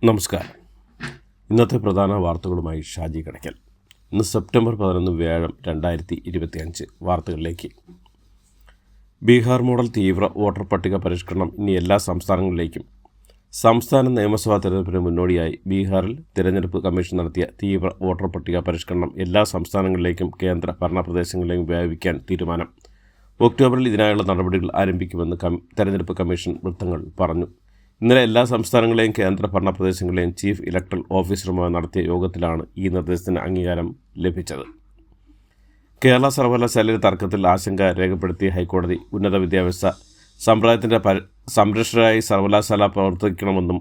നമസ്കാരം. ഇന്നത്തെ പ്രധാന വാർത്തകളുമായി ഷാജി കടയ്ക്കൽ. ഇന്ന് സെപ്റ്റംബർ 11 വ്യാഴം 2025. വാർത്തകളിലേക്ക്. ബീഹാർ മോഡൽ തീവ്ര വോട്ടർ പട്ടിക പരിഷ്കരണം ഇനി എല്ലാ സംസ്ഥാനങ്ങളിലേക്കും. സംസ്ഥാന നിയമസഭാ തെരഞ്ഞെടുപ്പിന് മുന്നോടിയായി ബീഹാറിൽ തിരഞ്ഞെടുപ്പ് കമ്മീഷൻ നടത്തിയ തീവ്ര വോട്ടർ പട്ടിക പരിഷ്കരണം എല്ലാ സംസ്ഥാനങ്ങളിലേക്കും കേന്ദ്ര ഭരണ പ്രദേശങ്ങളിലേക്കും വ്യാപിപ്പിക്കാൻ തീരുമാനം. ഒക്ടോബറിൽ ഇതിനായുള്ള നടപടികൾ ആരംഭിക്കുമെന്ന് തെരഞ്ഞെടുപ്പ് കമ്മീഷൻ വൃത്തങ്ങൾ പറഞ്ഞു. ഇന്നലെ എല്ലാ സംസ്ഥാനങ്ങളെയും കേന്ദ്ര ഭരണ പ്രദേശങ്ങളെയും ചീഫ് ഇലക്ടറൽ ഓഫീസറുമായി നടത്തിയ യോഗത്തിലാണ് ഈ നിർദ്ദേശത്തിന് അംഗീകാരം ലഭിച്ചത്. കേരള സർവകലാശാലയിലെ തർക്കത്തിൽ ആശങ്ക രേഖപ്പെടുത്തിയ ഹൈക്കോടതി ഉന്നത വിദ്യാഭ്യാസ സമ്പ്രദായത്തിൻ്റെ സംരക്ഷകരായി സർവകലാശാല പ്രവർത്തിക്കണമെന്നും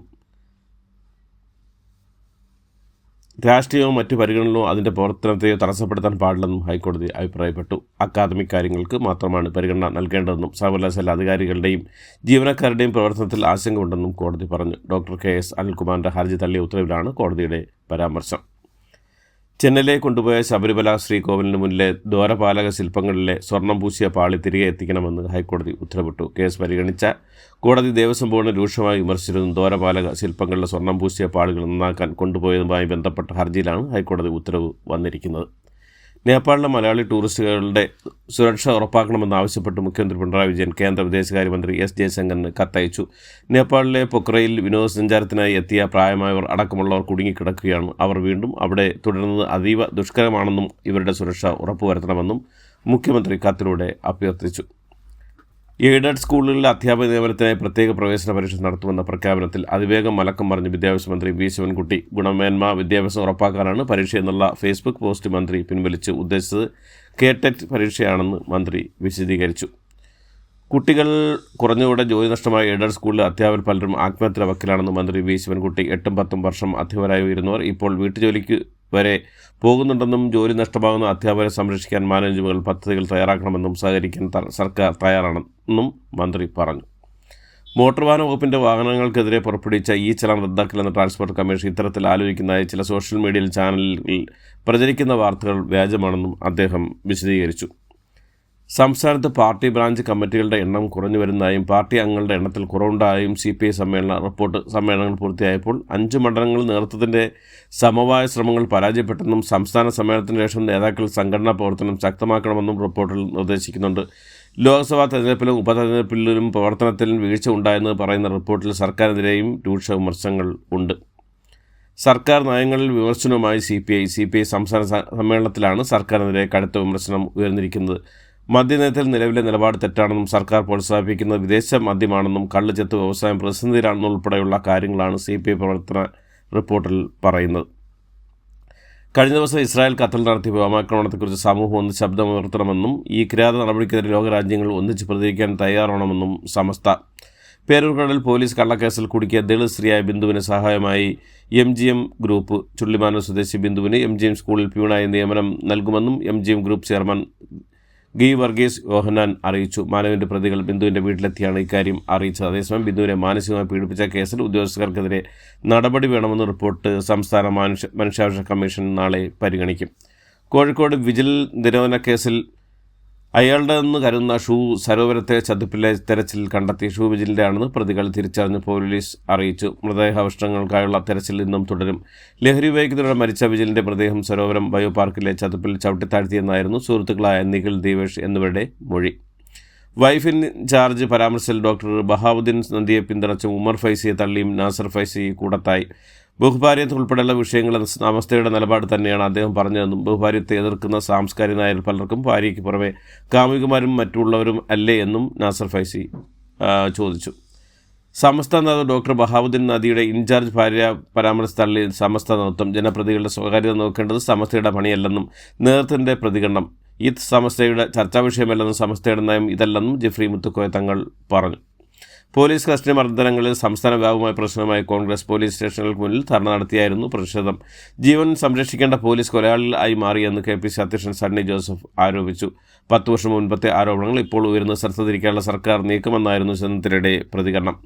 രാഷ്ട്രീയവും മറ്റു പരിഗണനകളോ അതിൻ്റെ പ്രവർത്തനത്തെയോ തടസ്സപ്പെടുത്താൻ പാടില്ലെന്നും ഹൈക്കോടതി അഭിപ്രായപ്പെട്ടു. അക്കാദമിക് കാര്യങ്ങൾക്ക് മാത്രമാണ് പരിഗണന നൽകേണ്ടതെന്നും സർവകലാശാല അധികാരികളുടെയും ജീവനക്കാരുടെയും പ്രവർത്തനത്തിൽ ആശങ്ക ഉണ്ടെന്നും കോടതി പറഞ്ഞു. ഡോക്ടർ KS അനിൽകുമാറിൻ്റെ ഹർജി തള്ളിയ ഉത്തരവിലാണ് കോടതിയുടെ പരാമർശം. ചെന്നൈയിലേക്ക് കൊണ്ടുപോയ ശബരിമല ശ്രീകോവിലിന് മുന്നിലെ ദ്വാരപാലക ശില്പങ്ങളിലെ സ്വർണം പൂശിയ പാളി തിരികെ എത്തിക്കണമെന്ന് ഹൈക്കോടതി ഉത്തരവിട്ടു. കേസ് പരിഗണിച്ച കോടതി ദേവസ്വം ബോർഡിനെ രൂക്ഷമായി വിമർശിച്ചിരുന്നു. ദ്വാരപാലക ശില്പങ്ങളിലെ സ്വർണം പൂശിയ പാളികൾ നന്നാക്കാൻ കൊണ്ടുപോയതുമായി ബന്ധപ്പെട്ട ഹർജിയിലാണ് ഹൈക്കോടതി ഉത്തരവ് വന്നിരിക്കുന്നത്. നേപ്പാളിലെ മലയാളി ടൂറിസ്റ്റുകളുടെ സുരക്ഷ ഉറപ്പാക്കണമെന്നാവശ്യപ്പെട്ട് മുഖ്യമന്ത്രി പിണറായി വിജയൻ കേന്ദ്ര വിദേശകാര്യമന്ത്രി S ജയശങ്കറിന് കത്തയച്ചു. നേപ്പാളിലെ പൊക്രയിൽ വിനോദസഞ്ചാരത്തിനായി എത്തിയ പ്രായമായവർ അടക്കമുള്ളവർ കുടുങ്ങിക്കിടക്കുകയാണ്. അവർ വീണ്ടും അവിടെ തുടരുന്നത് അതീവ ദുഷ്കരമാണെന്നും ഇവരുടെ സുരക്ഷ ഉറപ്പുവരുത്തണമെന്നും മുഖ്യമന്ത്രി കത്തിലൂടെ അഭ്യർത്ഥിച്ചു. എയ്ഡഡ് സ്കൂളുകളിലെ അധ്യാപക നിയമനത്തിനായി പ്രത്യേക പ്രവേശന പരീക്ഷ നടത്തുമെന്ന പ്രഖ്യാപനത്തിൽ അതിവേഗം മലക്കം പറഞ്ഞ് വിദ്യാഭ്യാസ മന്ത്രി V ശിവൻകുട്ടി. ഗുണമേന്മ വിദ്യാഭ്യാസം ഉറപ്പാക്കാനാണ് പരീക്ഷയെന്നുള്ള ഫേസ്ബുക്ക് പോസ്റ്റ് മന്ത്രി പിൻവലിച്ച് ഉദ്ദേശിച്ചത് KTET പരീക്ഷയാണെന്ന് മന്ത്രി വിശദീകരിച്ചു. കുട്ടികൾ കുറഞ്ഞുകൂടെ ജോലി നഷ്ടമായ എയ്ഡഡ് സ്കൂളിലെ അധ്യാപകർ പലരും ആത്മഹത്യ വക്കിലാണെന്ന് മന്ത്രി V ശിവൻകുട്ടി. 8-10 വർഷം അധ്യാപകരായി വരുന്നവർ ഇപ്പോൾ വീട്ടുജോലിക്ക് വരെ പോകുന്നുണ്ടെന്നും ജോലി നഷ്ടമാകുന്ന അധ്യാപകരെ സംരക്ഷിക്കാൻ മാനേജ്മെൻറ്റുകൾ പദ്ധതികൾ തയ്യാറാക്കണമെന്നും സഹകരിക്കാൻ സർക്കാർ തയ്യാറാണെന്നും മന്ത്രി പറഞ്ഞു. മോട്ടോർ വാഹന വകുപ്പിൻ്റെ വാഹനങ്ങൾക്കെതിരെ പുറപ്പെടുവിച്ച ചലാൻ റദ്ദാക്കലെന്ന ട്രാൻസ്പോർട്ട് കമ്മീഷൻ ഇത്തരത്തിൽ ആലോചിക്കുന്നതായി ചില സോഷ്യൽ മീഡിയ ചാനലുകളിൽ പ്രചരിക്കുന്ന വാർത്തകൾ വ്യാജമാണെന്നും അദ്ദേഹം വിശദീകരിച്ചു. സംസ്ഥാനത്ത് പാർട്ടി ബ്രാഞ്ച് കമ്മിറ്റികളുടെ എണ്ണം കുറഞ്ഞു വരുന്നതായും പാർട്ടി അംഗങ്ങളുടെ എണ്ണത്തിൽ കുറവുണ്ടായും CPI സമ്മേളനങ്ങൾ പൂർത്തിയായപ്പോൾ 5 മണ്ഡലങ്ങളിൽ നേതൃത്വത്തിൻ്റെ സമവായ ശ്രമങ്ങൾ പരാജയപ്പെട്ടെന്നും സംസ്ഥാന സമ്മേളനത്തിന് ശേഷം നേതാക്കൾ സംഘടനാ പ്രവർത്തനം ശക്തമാക്കണമെന്നും റിപ്പോർട്ടിൽ നിർദ്ദേശിക്കുന്നുണ്ട്. ലോക്സഭാ തെരഞ്ഞെടുപ്പിലും ഉപതെരഞ്ഞെടുപ്പിലും പ്രവർത്തനത്തിൽ വീഴ്ച ഉണ്ടായെന്ന് പറയുന്ന റിപ്പോർട്ടിൽ സർക്കാരിനെതിരെയും രൂക്ഷ വിമർശനങ്ങൾ ഉണ്ട്. സർക്കാർ നയങ്ങളിൽ വിമർശനവുമായി CPI സംസ്ഥാന സമ്മേളനത്തിലാണ് സർക്കാരിനെതിരെ കടുത്ത വിമർശനം ഉയർന്നിരിക്കുന്നത്. മദ്യനയത്തിൽ നിലവിലെ നിലപാട് തെറ്റാണെന്നും സർക്കാർ പ്രോത്സാഹിപ്പിക്കുന്നത് വിദേശ മദ്യമാണെന്നും കള്ളുചെത്ത് വ്യവസായം പ്രതിസന്ധിയിലാണെന്നും ഉൾപ്പെടെയുള്ള കാര്യങ്ങളാണ് CPI പ്രവർത്തന റിപ്പോർട്ടിൽ പറയുന്നത്. കഴിഞ്ഞ ദിവസം ഇസ്രായേൽ ഖത്തറിൽ നടത്തിയ വ്യോമാക്രമണത്തെക്കുറിച്ച് സമൂഹം ഒന്ന് ശബ്ദമുയർത്തണമെന്നും ഈ കിരാത നടപടിക്കെതിരെ ലോകരാജ്യങ്ങൾ ഒന്നിച്ച് പ്രതികരിക്കാൻ തയ്യാറാവണമെന്നും സമസ്ത. പേരൂർക്കടൽ പോലീസ് കള്ളക്കേസിൽ കുടുക്കിയ ദളിത് സ്ത്രീയായ ബിന്ദുവിന് സഹായമായി MGM ഗ്രൂപ്പ്. ചുള്ളിമാനൂർ സ്വദേശി ബിന്ദുവിന് MGM സ്കൂളിൽ പ്യൂണായി നിയമനം നൽകുമെന്നും MGM ഗ്രൂപ്പ് ചെയർമാൻ വർഗീസ് യോഹന്നാൻ അറിയിച്ചു. മാനവിൻ്റെ പ്രതികൾ ബിന്ദുവിൻ്റെ വീട്ടിലെത്തിയാണ് ഇക്കാര്യം അറിയിച്ചത്. അതേസമയം ബിന്ദുവിനെ മാനസികമായി പീഡിപ്പിച്ച കേസിൽ ഉദ്യോഗസ്ഥർക്കെതിരെ നടപടി വേണമെന്ന് റിപ്പോർട്ട് സംസ്ഥാന മനുഷ്യാവകാശ കമ്മീഷൻ നാളെ പരിഗണിക്കും. കോഴിക്കോട് വിജിൽ നിരോധന കേസിൽ അയാളുടെയെന്ന് കരുതുന്ന ഷൂ സരോവരത്തെ ചതുപ്പിലെ തെരച്ചിൽ കണ്ടെത്തി. ഷൂ വിജിലിൻ്റെ ആണെന്ന് പ്രതികൾ തിരിച്ചറിഞ്ഞ് പോലീസ് അറിയിച്ചു. മൃതദേഹാവശിഷ്ടങ്ങൾക്കായുള്ള തെരച്ചിൽ ഇന്നും തുടരും. ലഹരി ഉപയോഗിക്കുന്നതിലൂടെ മരിച്ച വിജിലിൻ്റെ മൃതദേഹം സരോവരം ബയോ പാർക്കിലെ ചതുപ്പിൽ ചവിട്ടിത്താഴ്ത്തിയെന്നായിരുന്നു സുഹൃത്തുക്കളായ നിഖിൽ, ദീവേഷ് എന്നിവരുടെ മൊഴി. വൈഫ് ഇൻ ചാർജ് പരാമർശത്തിൽ ഡോക്ടർ ബഹാവുദ്ദീൻ നന്ദിയെ പിന്തുണച്ചും ഉമർ ഫൈസിയെ തള്ളിയും നാസർ ഫൈസി കൂടത്തായി. ബഹുഭാര്യത്വം ഉൾപ്പെടെയുള്ള വിഷയങ്ങൾ സമസ്തയുടെ നിലപാട് തന്നെയാണ് അദ്ദേഹം പറഞ്ഞതെന്നും ബഹുഭാര്യത്തെ എതിർക്കുന്ന സാംസ്കാരിക നായർ പലർക്കും ഭാര്യയ്ക്ക് പുറമെ കാമുകിമാരും മറ്റുള്ളവരും അല്ലേ എന്നും നാസർ ഫൈസി ചോദിച്ചു. സമസ്ത നേതാവ് ഡോക്ടർ ബഹാവുദ്ദീൻ നദിയുടെ ഇൻചാർജ് ഭാര്യ പരാമർശം തള്ളി സമസ്ത നേതൃത്വം. ജനപ്രതികളുടെ സ്വകാര്യത നോക്കേണ്ടത് സമസ്തയുടെ പണിയല്ലെന്നും നേതൃത്വത്തിൻ്റെ പ്രതികരണം ഇത് സമസ്തയുടെ ചർച്ചാ വിഷയമല്ലെന്നും സമസ്തയുടെ നയം ഇതല്ലെന്നും ജെഫ്രി മുത്തുക്കോയ തങ്ങൾ പറഞ്ഞു. പോലീസ് കസ്റ്റഡി മർദ്ദനങ്ങളിൽ സംസ്ഥാന വ്യാപകമായ പ്രശ്നമായി കോൺഗ്രസ് പോലീസ് സ്റ്റേഷനുകൾക്ക് മുന്നിൽ ധർണ നടത്തിയായിരുന്നു പ്രതിഷേധം. ജീവൻ സംരക്ഷിക്കേണ്ട പോലീസ് കൊലയാളികളായി മാറിയെന്ന് KPC അധ്യക്ഷൻ സണ്ണി ജോസഫ് ആരോപിച്ചു. 10 വർഷം മുൻപത്തെ ആരോപണങ്ങൾ ഇപ്പോൾ ഉയർന്ന് ശ്രദ്ധ തിരിക്കാനുള്ള സർക്കാർ നീക്കമെന്നായിരുന്നു ചെന്നിത്തലയുടെ പ്രതികരണം.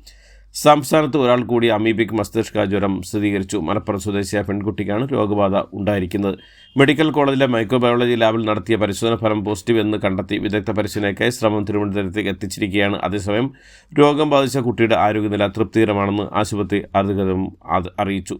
സംസ്ഥാനത്ത് ഒരാൾ കൂടി അമീബിക് മസ്തിഷ്ക ജ്വരം സ്ഥിരീകരിച്ചു. മലപ്പുറം സ്വദേശിയായ പെൺകുട്ടിക്കാണ് രോഗബാധ ഉണ്ടായിരിക്കുന്നത്. മെഡിക്കൽ കോളേജിലെ മൈക്രോബയോളജി ലാബിൽ നടത്തിയ പരിശോധന ഫലം പോസിറ്റീവ് എന്ന് കണ്ടെത്തി വിദഗ്ധ പരിശോധനയ്ക്കായി ശ്രമം തിരുവനന്തപുരത്തേക്ക് എത്തിച്ചിരിക്കുകയാണ്. അതേസമയം രോഗം ബാധിച്ച കുട്ടിയുടെ ആരോഗ്യനില തൃപ്തികരമാണെന്ന് ആശുപത്രി അധികൃതരും അറിയിച്ചു.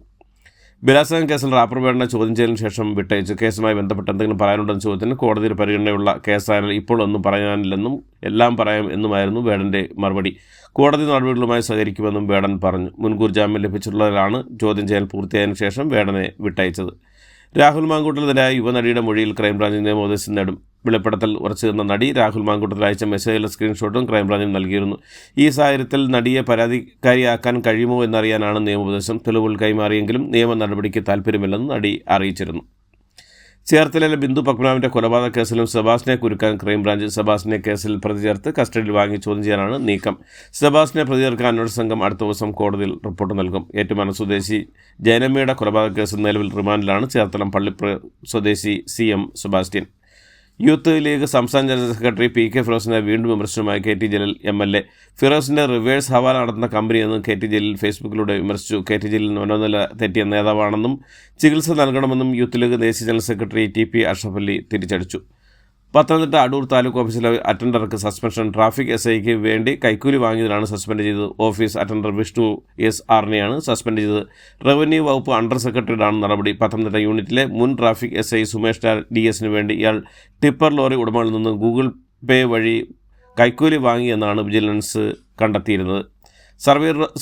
ബലാത്സംഗ കേസിൽ റാപ്പർ വേടനെ ചോദ്യം ചെയ്യലിന് ശേഷം വിട്ടയച്ചു. കേസുമായി ബന്ധപ്പെട്ട് എന്തെങ്കിലും പറയാനുണ്ടെന്ന് ചോദ്യത്തിന് കോടതിയിൽ പരിഗണനയുള്ള കേസായാലും ഇപ്പോൾ ഒന്നും പറയാനില്ലെന്നും എല്ലാം പറയാം എന്നുമായിരുന്നു വേടൻ്റെ മറുപടി. കോടതി നടപടികളുമായി സഹകരിക്കുമെന്നും വേടൻ പറഞ്ഞു. മുൻകൂർ ജാമ്യം ലഭിച്ചിട്ടുള്ളവരാണ് ചോദ്യം ചെയ്യൽ പൂർത്തിയായതിനു ശേഷം വേടനെ വിട്ടയച്ചത്. രാഹുൽ മാങ്കൂട്ടത്തിനെതിരായ യുവനടിയുടെ മൊഴിയിൽ ക്രൈംബ്രാഞ്ച് നിയമോപദേശം നേടും. വെളിപ്പെടുത്തൽ ഉറച്ചു നിന്ന നടി രാഹുൽ മാങ്കൂട്ടത്തിൽ അയച്ച മെസ്സേജിലെ സ്ക്രീൻഷോട്ടും ക്രൈംബ്രാഞ്ചിന് നൽകിയിരുന്നു. ഈ സാഹചര്യത്തിൽ നടിയെ പരാതിക്കാരിയാക്കാൻ കഴിയുമോ എന്നറിയാനാണ് നിയമോപദേശം. തെളിവുകൾ കൈമാറിയെങ്കിലും നിയമ നടപടിക്ക് താൽപ്പര്യമില്ലെന്ന് നടി അറിയിച്ചിരുന്നു. ചേർത്തലയിലെ ബിന്ദു പത്മനാഭൻ്റെ കൊലപാതക കേസിലും സെബാസ്റ്റിനെ കുരുക്കാൻ ക്രൈംബ്രാഞ്ച്. സെബാസ്റ്റിനെ കേസിൽ പ്രതി ചേർത്ത് കസ്റ്റഡിയിൽ വാങ്ങി ചോദ്യം ചെയ്യാനാണ് നീക്കം. സെബാസ്റ്റിനെ പ്രതി ചേർക്കാൻ അന്വേഷണ സംഘം അടുത്ത ദിവസം കോടതിയിൽ റിപ്പോർട്ട് നൽകും. ഏറ്റുമാനൂർ സ്വദേശി ജയനമ്മയുടെ കൊലപാതക കേസിൽ നിലവിൽ റിമാൻഡിലാണ് ചേർത്തലം പള്ളിപ്പുറ സ്വദേശി CM സെബാസ്റ്റ്യൻ. യൂത്ത് ലീഗ് സംസ്ഥാന ജനറൽ സെക്രട്ടറി PK ഫിറോസിനെ വീണ്ടും വിമർശനവുമായി KT ജലീൽ MLA. ഫിറോസിൻ്റെ റിവേഴ്സ് ഹവാല നടത്തുന്ന കമ്പനിയെന്ന് KT ജലീൽ ഫേസ്ബുക്കിലൂടെ വിമർശിച്ചു. KT ജലീൽ മനോനില തെറ്റിയ നേതാവാണെന്നും ചികിത്സ നൽകണമെന്നും യൂത്ത് ലീഗ് ദേശീയ general secretary TP Ashraf Ali തിരിച്ചടിച്ചു. പത്തനംതിട്ട അടൂർ താലൂക്ക് ഓഫീസിലെ അറ്റൻഡർക്ക് സസ്പെൻഷൻ. ട്രാഫിക് SIക്ക് വേണ്ടി കൈക്കൂലി വാങ്ങിയതിനാണ് സസ്പെൻഡ് ചെയ്തത്. ഓഫീസ് അറ്റൻഡർ വിഷ്ണു SRനെയാണ് സസ്പെൻഡ് ചെയ്തത്. റവന്യൂ വകുപ്പ് അണ്ടർ സെക്രട്ടറിയുടെയാണ് നടപടി. പത്തനംതിട്ട യൂണിറ്റിലെ മുൻ ട്രാഫിക് SI സുമേഷ് DS വേണ്ടി ഇയാൾ ടിപ്പർ ലോറി ഉടമകളിൽ നിന്ന് ഗൂഗിൾ പേ വഴി കൈക്കൂലി വാങ്ങിയെന്നാണ് വിജിലൻസ് കണ്ടെത്തിയിരുന്നത്.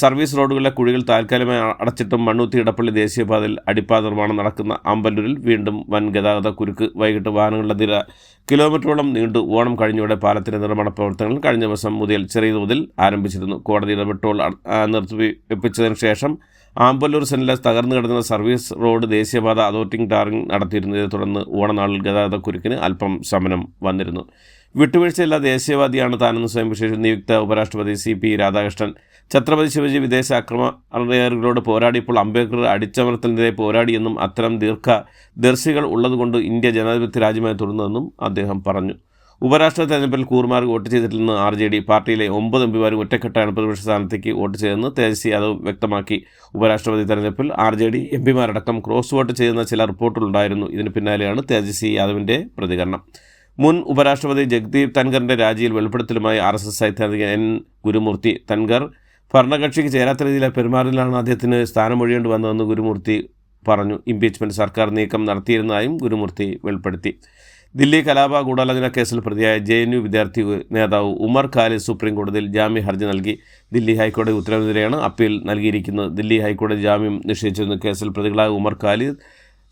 സർവീസ് റോഡുകളിലെ കുഴികൾ താൽക്കാലികമായി അടച്ചിട്ടും മണ്ണുത്തി ഇടപ്പള്ളി ദേശീയപാതയിൽ അടിപ്പാത നിർമ്മാണം നടക്കുന്ന ആമ്പല്ലൂരിൽ വീണ്ടും വൻ ഗതാഗത കുരുക്ക്. വൈകിട്ട് വാഹനങ്ങളുടെ നിര കിലോമീറ്ററോളം നീണ്ടു. ഓണം കഴിഞ്ഞോടെ പാലത്തിൻ്റെ നിർമ്മാണ പ്രവർത്തനങ്ങൾ കഴിഞ്ഞ ദിവസം മുതൽ ചെറിയ തോതിൽ ആരംഭിച്ചിരുന്നു. കോടതി ഇടപെട്ടോൾ നിർത്തിവെപ്പിച്ചതിന് ശേഷം ആമ്പല്ലൂർ സെൻറ്റിലെ തകർന്നു കിടന്ന സർവീസ് റോഡ് ദേശീയപാത അതോറിറ്റി ടാറിംഗ് നടത്തിയിരുന്നു. ഇതേ തുടർന്ന് ഓണനാളിൽ ഗതാഗത കുരുക്കിന് അല്പം ശമനം വന്നിരുന്നു. വിട്ടുവീഴ്ചയില്ലാത്ത ദേശീയവാദിയാണ് താനെന്ന് സ്വയം വിശേഷിച്ച് നിയുക്ത ഉപരാഷ്ട്രപതി CP രാധാകൃഷ്ണൻ. ഛത്രപതി ശിവജി വിദേശ അക്രമകാരികളോട് പോരാടിയപ്പോൾ അംബേദ്കർ അടിച്ചമർത്തലിനെതിരെ പോരാടിയെന്നും അത്തരം ദീർഘദർശികൾ ഉള്ളതുകൊണ്ട് ഇന്ത്യ ജനാധിപത്യ രാജ്യമായി തുടർന്നതെന്നും അദ്ദേഹം പറഞ്ഞു. ഉപരാഷ്ട്ര തെരഞ്ഞെടുപ്പിൽ കൂറുമാർക്ക് വോട്ട് ചെയ്തിട്ടില്ലെന്ന് RJD. പാർട്ടിയിലെ 9 MPമാരും ഒറ്റക്കെട്ടാണ് പ്രതിപക്ഷ സ്ഥാനത്തേക്ക് വോട്ട് ചെയ്തതെന്ന് തേജസ്വി യാദവ് വ്യക്തമാക്കി. ഉപരാഷ്ട്രപതി തെരഞ്ഞെടുപ്പിൽ RJD MPമാരടക്കം ക്രോസ് വോട്ട് ചെയ്യുന്ന ചില റിപ്പോർട്ടുകളുണ്ടായിരുന്നു. ഇതിന് പിന്നാലെയാണ് തേജസ്വി യാദവിൻ്റെ പ്രതികരണം. മുൻ ഉപരാഷ്ട്രപതി ജഗ്ദീപ് ധൻഖറിൻ്റെ രാജിയിൽ വെളിപ്പെടുത്തലുമായി RSS സൈദ്ധാന്തികൻ N. ഗുരുമൂർത്തി. ധൻഖർ ഭരണകക്ഷിക്ക് ചേരാത്ത രീതിയിലെ പെരുമാറിലാണ് അദ്ദേഹത്തിന് സ്ഥാനമൊഴിയേണ്ടി വന്നതെന്ന് ഗുരുമൂർത്തി പറഞ്ഞു. ഇംപീച്ച്മെൻറ്റ് സർക്കാർ നീക്കം നടത്തിയിരുന്നതായും ഗുരുമൂർത്തി വെളിപ്പെടുത്തി. ദില്ലി കലാപ ഗൂഢാലോചന കേസിൽ പ്രതിയായ JNU വിദ്യാർത്ഥി നേതാവ് ഉമർ ഖാലിദ് സുപ്രീം കോടതിയിൽ ജാമ്യ ഹർജി നൽകി. ദില്ലി ഹൈക്കോടതി ഉത്തരവിനെതിരെയാണ് അപ്പീൽ നൽകിയിരിക്കുന്നത്. ദില്ലി ഹൈക്കോടതി ജാമ്യം നിശ്ചയിച്ചിരുന്ന കേസിൽ പ്രതികളായ ഉമർ ഖാലിദ്,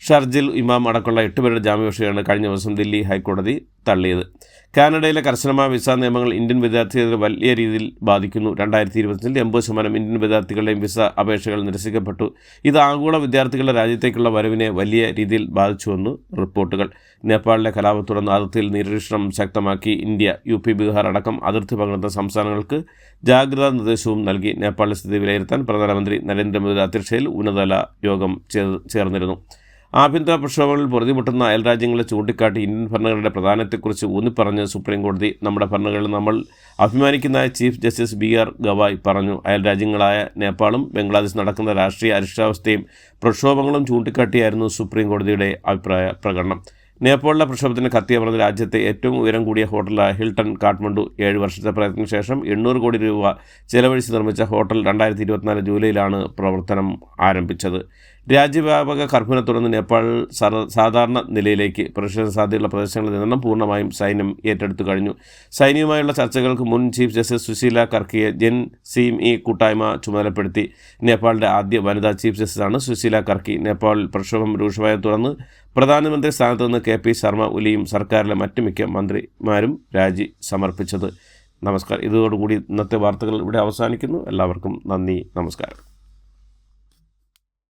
ഷർജിൽ ഇമാം അടക്കമുള്ള 8 പേരുടെ ജാമ്യാപേക്ഷയാണ് കഴിഞ്ഞ ദിവസം ദില്ലി ഹൈക്കോടതി തള്ളിയത്. കാനഡയിലെ കർശനമായ വിസ നിയമങ്ങൾ ഇന്ത്യൻ വിദ്യാർത്ഥികളെ വലിയ രീതിയിൽ ബാധിക്കുന്നു. 2020 80% ഇന്ത്യൻ വിദ്യാർത്ഥികളുടെയും വിസ അപേക്ഷകൾ നിരസിക്കപ്പെട്ടു. ഇത് ആഗോള വിദ്യാർത്ഥികളുടെ രാജ്യത്തേക്കുള്ള വരവിനെ വലിയ രീതിയിൽ ബാധിച്ചുവെന്ന് റിപ്പോർട്ടുകൾ. നേപ്പാളിലെ കലാപത്തെ തുടർന്ന് അതിർത്തിയിൽ നിരീക്ഷണം ശക്തമാക്കി ഇന്ത്യ. UP, ബീഹാർ അടക്കം അതിർത്തി പങ്കിടുന്ന സംസ്ഥാനങ്ങൾക്ക് ജാഗ്രതാ നിർദ്ദേശവും നൽകി. നേപ്പാളിലെ സ്ഥിതി വിലയിരുത്താൻ പ്രധാനമന്ത്രി നരേന്ദ്രമോദിയുടെ അധ്യക്ഷതയിൽ ഉന്നതതല യോഗം ചേർന്നിരുന്നു. ആഭ്യന്തര പ്രക്ഷോഭങ്ങളിൽ പൊറുതിമുട്ടുന്ന അയൽരാജ്യങ്ങളെ ചൂണ്ടിക്കാട്ടി ഇന്ത്യൻ ഭരണഘടനയുടെ പ്രാധാന്യത്തെക്കുറിച്ച് ഊന്നിപ്പറഞ്ഞ് സുപ്രീം കോടതി. നമ്മുടെ ഭരണഘടന നമ്മൾ അഭിമാനിക്കുന്നതായി ചീഫ് ജസ്റ്റിസ് BR ഗവായ് പറഞ്ഞു. അയൽരാജ്യങ്ങളായ നേപ്പാളും ബംഗ്ലാദേശ് നടക്കുന്ന രാഷ്ട്രീയ അരിഷ്ടാവസ്ഥയും പ്രക്ഷോഭങ്ങളും ചൂണ്ടിക്കാട്ടിയായിരുന്നു സുപ്രീം കോടതിയുടെ അഭിപ്രായ പ്രകടനം. നേപ്പാളിലെ പ്രക്ഷോഭത്തിന് കത്തിയമർന്ന രാജ്യത്തെ ഏറ്റവും ഉയരം കൂടിയ ഹോട്ടലായ ഹിൽട്ടൺ കാഠ്മണ്ഡു 7 വർഷത്തെ പ്രയത്നത്തിന് ശേഷം 800 കോടി രൂപ ചെലവഴിച്ച് നിർമ്മിച്ച ഹോട്ടൽ 2024 ജൂലൈയിലാണ് പ്രവർത്തനം ആരംഭിച്ചത്. രാജ്യവ്യാപക കർഫ്യൂവിനെ തുടർന്ന് നേപ്പാൾ സാധാരണ നിലയിലേക്ക്. പ്രതിഷേധ സാധ്യതയുള്ള പ്രദേശങ്ങളിൽ നിന്നും പൂർണ്ണമായും സൈന്യം ഏറ്റെടുത്തു കഴിഞ്ഞു. സൈന്യവുമായുള്ള ചർച്ചകൾക്ക് മുൻ ചീഫ് ജസ്റ്റിസ് സുശീല കർക്കിയെ JNCME കൂട്ടായ്മ ചുമതലപ്പെടുത്തി. നേപ്പാളിൻ്റെ ആദ്യ വനിതാ ചീഫ് ജസ്റ്റിസാണ് സുശീല കർക്കി. നേപ്പാളിൽ പ്രക്ഷോഭം രൂക്ഷമായ തുടർന്ന് പ്രധാനമന്ത്രി സ്ഥാനത്ത് നിന്ന് KP ശർമ്മ ഒലിയും സർക്കാരിലെ മറ്റ് മിക്ക മന്ത്രിമാരും രാജി സമർപ്പിച്ചത്. നമസ്കാരം. ഇതോടുകൂടി ഇന്നത്തെ വാർത്തകൾ ഇവിടെ അവസാനിക്കുന്നു. എല്ലാവർക്കും നന്ദി, നമസ്കാരം.